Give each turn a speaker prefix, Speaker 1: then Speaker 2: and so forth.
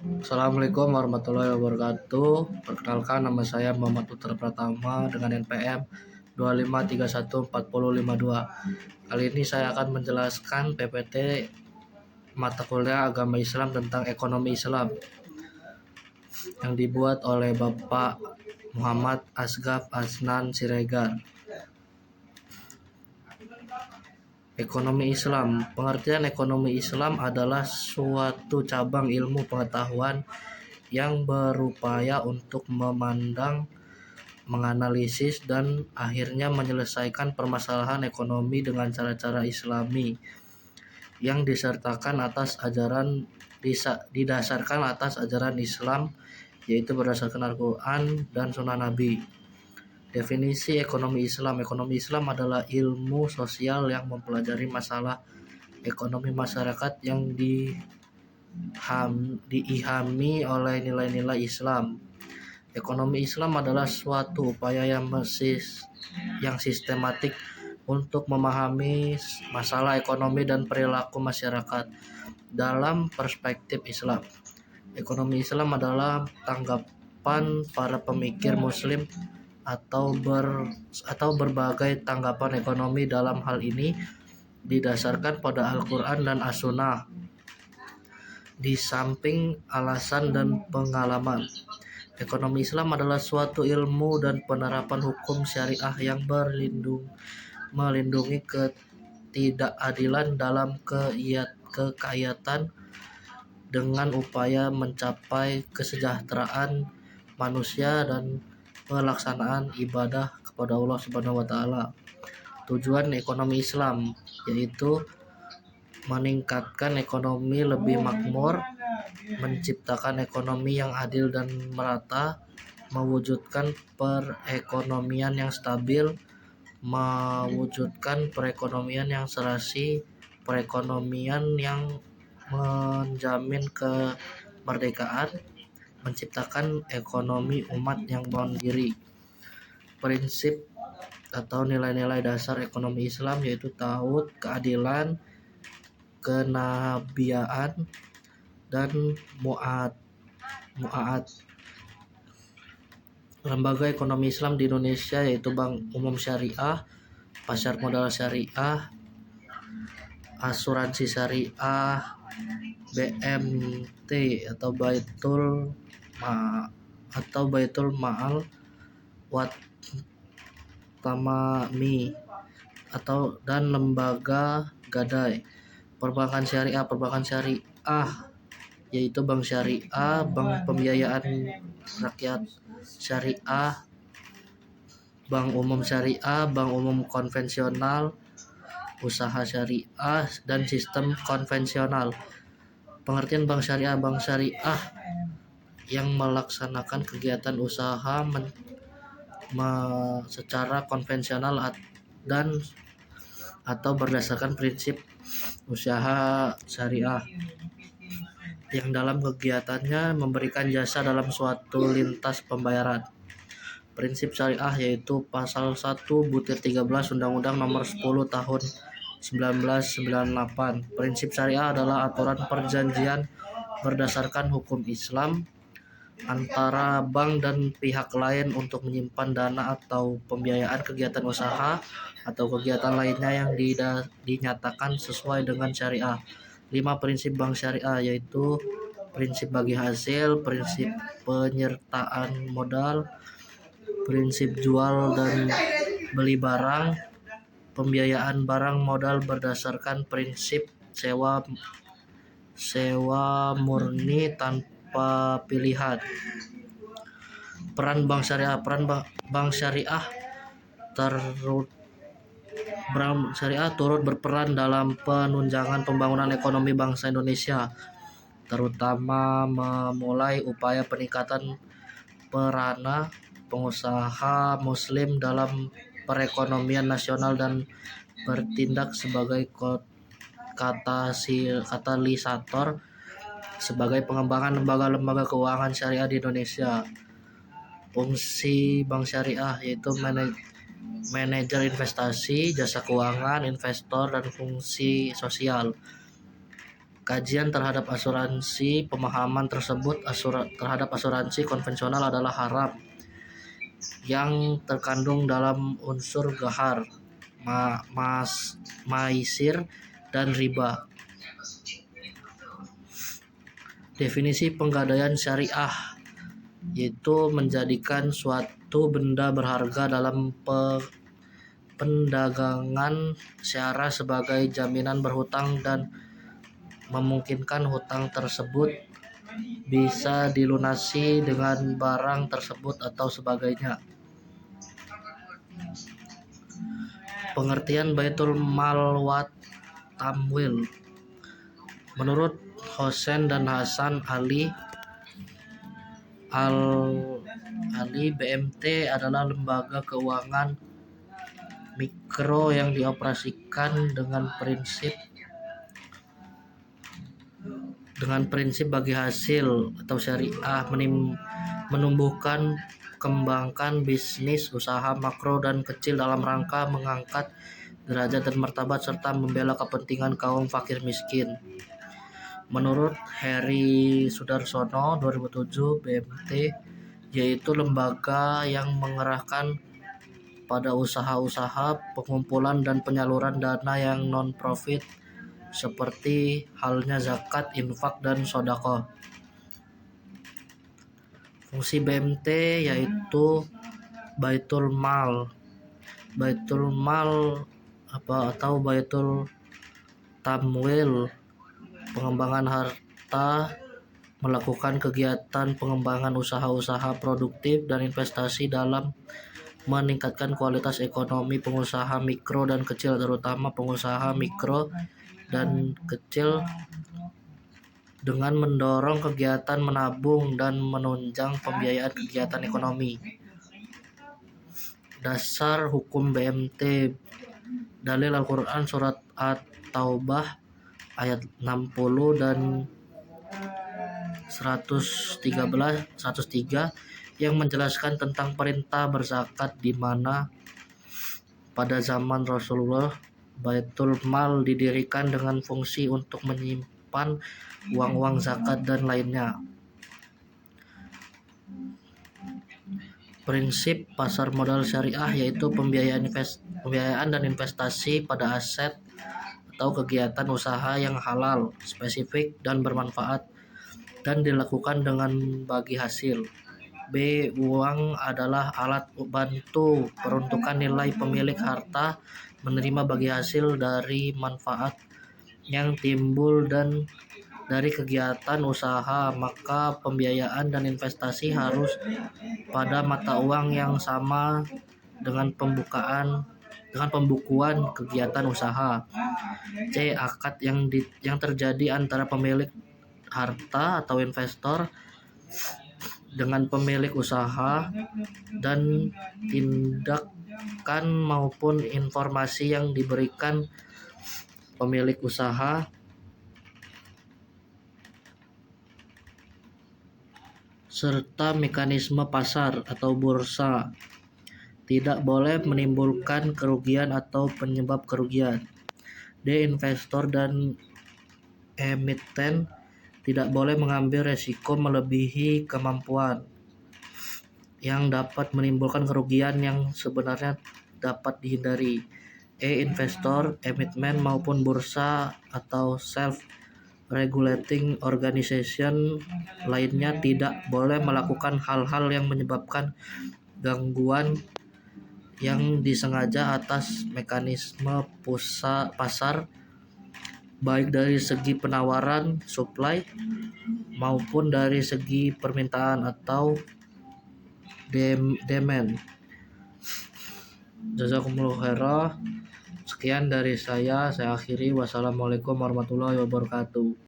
Speaker 1: Assalamualaikum warahmatullahi wabarakatuh. Perkenalkan, nama saya Muhammad Putra Pratama dengan NPM 25314052. Kali ini saya akan menjelaskan PPT mata kuliah Agama Islam tentang Ekonomi Islam yang dibuat oleh Bapak Muhammad Asgaf Asnan Siregar. Ekonomi Islam. Pengertian ekonomi Islam adalah suatu cabang ilmu pengetahuan yang berupaya untuk memandang, menganalisis, dan akhirnya menyelesaikan permasalahan ekonomi dengan cara-cara Islami yang didasarkan atas ajaran Islam, yaitu berdasarkan Al-Quran dan Sunnah Nabi. Definisi ekonomi Islam. Ekonomi Islam adalah ilmu sosial yang mempelajari masalah ekonomi masyarakat yang diilhami oleh nilai-nilai Islam. Ekonomi Islam adalah suatu upaya yang sistematik untuk memahami masalah ekonomi dan perilaku masyarakat dalam perspektif Islam. Ekonomi Islam adalah tanggapan para pemikir Muslim atau berbagai tanggapan ekonomi. Dalam hal ini didasarkan pada Al-Quran dan As-Sunnah, di samping alasan dan pengalaman. Ekonomi Islam adalah suatu ilmu dan penerapan hukum syariah yang melindungi ketidakadilan dalam kekayaan dengan upaya mencapai kesejahteraan manusia dan pelaksanaan ibadah kepada Allah Subhanahu wa taala. Tujuan ekonomi Islam yaitu meningkatkan ekonomi lebih makmur, menciptakan ekonomi yang adil dan merata, mewujudkan perekonomian yang stabil, mewujudkan perekonomian yang serasi, perekonomian yang menjamin kemerdekaan, menciptakan ekonomi umat yang mandiri. Prinsip atau nilai-nilai dasar ekonomi Islam yaitu tauhid, keadilan, kenabiaan, dan mu'aat. Lembaga ekonomi Islam di Indonesia yaitu Bank Umum Syariah, Pasar Modal Syariah, Asuransi Syariah, BMT atau Baitul Maal, Wat Tamami dan lembaga gadai. Perbankan syariah yaitu Bank Syariah, Bank Pembiayaan Rakyat Syariah, Bank Umum Syariah, Bank Umum Konvensional, Usaha Syariah, dan Sistem Konvensional. Pengertian Bank Syariah yang melaksanakan kegiatan usaha secara konvensional atau berdasarkan prinsip usaha syariah, yang dalam kegiatannya memberikan jasa dalam suatu lintas pembayaran. Prinsip syariah yaitu pasal 1/13 Undang-Undang Nomor 10 Tahun 1998. Prinsip syariah adalah aturan perjanjian berdasarkan hukum Islam antara bank dan pihak lain untuk menyimpan dana atau pembiayaan kegiatan usaha atau kegiatan lainnya yang dinyatakan sesuai dengan syariah. 5 prinsip bank syariah yaitu prinsip bagi hasil, prinsip penyertaan modal, prinsip jual dan beli barang, pembiayaan barang modal berdasarkan prinsip sewa murni tanpa pilihan. Peran bank syariah. Bank syariah turut berperan dalam penunjangan pembangunan ekonomi bangsa Indonesia, terutama memulai upaya peningkatan peranan pengusaha Muslim dalam perekonomian nasional dan bertindak sebagai katalisator sebagai pengembangan lembaga-lembaga keuangan syariah di Indonesia. Fungsi bank syariah yaitu manajer investasi, jasa keuangan, investor, dan fungsi sosial. Kajian terhadap asuransi. Pemahaman tersebut terhadap asuransi konvensional adalah haram yang terkandung dalam unsur ghar, maisir, dan riba. Definisi penggadaian syariah yaitu menjadikan suatu benda berharga dalam pendagangan syarah sebagai jaminan berhutang dan memungkinkan hutang tersebut bisa dilunasi dengan barang tersebut atau sebagainya. Pengertian Baitul Mal wa Tamwil. Menurut Hosen dan Hasan Ali, BMT adalah lembaga keuangan mikro yang dioperasikan dengan prinsip bagi hasil atau syariah, menumbuhkan kembangkan bisnis usaha makro dan kecil dalam rangka mengangkat derajat dan martabat serta membela kepentingan kaum fakir miskin. Menurut Heri Sudarsono 2007, BMT yaitu lembaga yang mengerahkan pada usaha-usaha pengumpulan dan penyaluran dana yang non-profit seperti halnya zakat, infak, dan sedekah. Fungsi BMT yaitu Baitul Mal. Baitul Mal atau Baitul Tamwil, pengembangan harta, melakukan kegiatan pengembangan usaha-usaha produktif dan investasi dalam meningkatkan kualitas ekonomi pengusaha mikro dan kecil, terutama pengusaha mikro dan kecil, dengan mendorong kegiatan menabung dan menunjang pembiayaan kegiatan ekonomi. Dasar hukum BMT. Dalil Al-Quran surat At-Taubah ayat 60 dan 103 yang menjelaskan tentang perintah berzakat, di mana pada zaman Rasulullah Baitul Mal didirikan dengan fungsi untuk menyimpan uang-uang zakat dan lainnya. Prinsip pasar modal syariah yaitu pembiayaan dan investasi pada aset atau kegiatan usaha yang halal, spesifik, dan bermanfaat, dan dilakukan dengan bagi hasil. B. Uang adalah alat bantu peruntukan nilai pemilik harta menerima bagi hasil dari manfaat yang timbul dan dari kegiatan usaha, maka pembiayaan dan investasi harus pada mata uang yang sama dengan pembukuan kegiatan usaha. C. Akad yang terjadi antara pemilik harta atau investor dengan pemilik usaha, dan tindakan maupun informasi yang diberikan pemilik usaha serta mekanisme pasar atau bursa tidak boleh menimbulkan kerugian atau penyebab kerugian. D. Investor dan emiten tidak boleh mengambil resiko melebihi kemampuan yang dapat menimbulkan kerugian yang sebenarnya dapat dihindari. E. Investor, emiten maupun bursa atau self-regulating organization lainnya tidak boleh melakukan hal-hal yang menyebabkan gangguan yang disengaja atas mekanisme pasar, baik dari segi penawaran supply maupun dari segi permintaan atau demand. Jazakumullah khairan. Sekian dari saya akhiri. Wassalamualaikum warahmatullahi wabarakatuh.